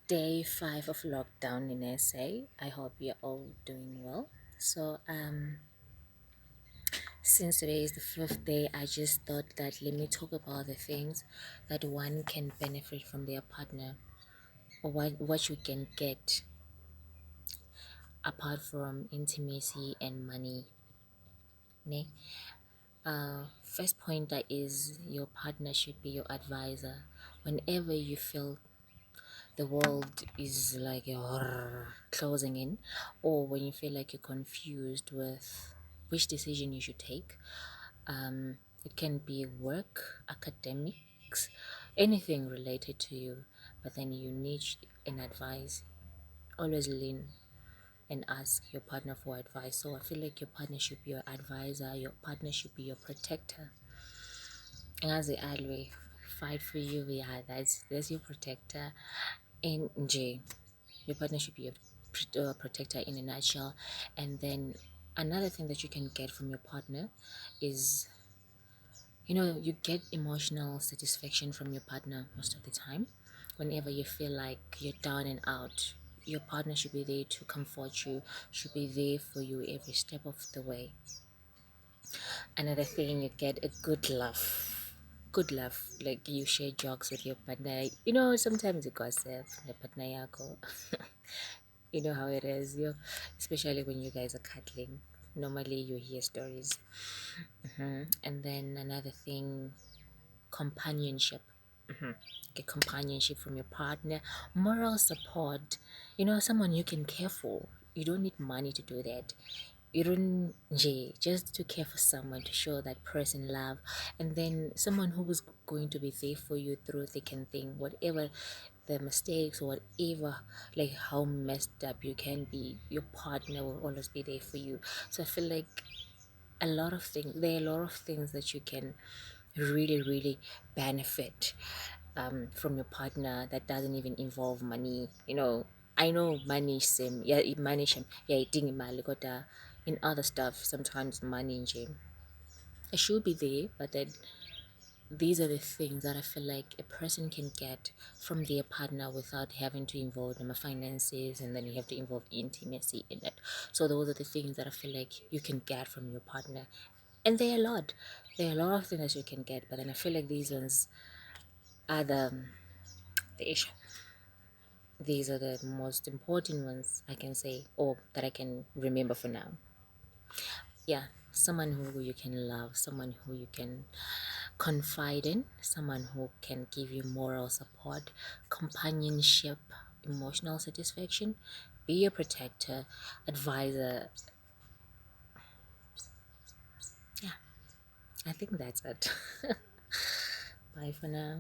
Day 5 of lockdown in SA. I hope you're all doing well. Since today is the fifth day, I just thought that let me talk about the things that one can benefit from their partner, or what you can get apart from intimacy and money. Ne? First pointer is your partner should be your advisor. Whenever you feel the world is like closing in, or when you feel like you're confused with which decision you should take, it can be work, academics, anything related to you, but then you need an advice. Always lean and ask your partner for advice. So I feel like your partner should be your advisor, your partner should be your protector. And as the always fight for you, yeah, that's your protector. And J, your partner should be your protector in a nutshell. And then another thing that you can get from your partner is, you get emotional satisfaction from your partner most of the time. Whenever you feel like you're down and out, your partner should be there to comfort you, should be there for you every step of the way. Another thing, you get a good laugh. Good laugh, like you share jokes with your partner. Sometimes you gossip, the partner yako. You know how it is, especially when you guys are cuddling. Normally, you hear stories. And then another thing, companionship. Get companionship from your partner, moral support. Someone you can care for. You don't need money to do that. You don't just to care for someone, to show that person love, and then someone who is going to be there for you through thick and thin, whatever the mistakes or whatever, like how messed up you can be, your partner will always be there for you. So I feel like there are a lot of things that you can really really benefit from your partner that doesn't even involve money. I know money same, yeah, money same, yeah, itingi imali kodwa in other stuff sometimes money nje it should be there, but then these are the things that I feel like a person can get from their partner without having to involve them finances, and then you have to involve intimacy in it. So those are the things that I feel like you can get from your partner, and there are a lot. There are a lot of things that you can get, but then I feel like these ones are the issue. These are the most important ones I can say, or that I can remember for now. Yeah, someone who you can love, someone who you can confide in, someone who can give you moral support, companionship, emotional satisfaction, be a protector, advisor. Yeah, I think that's it. Bye for now.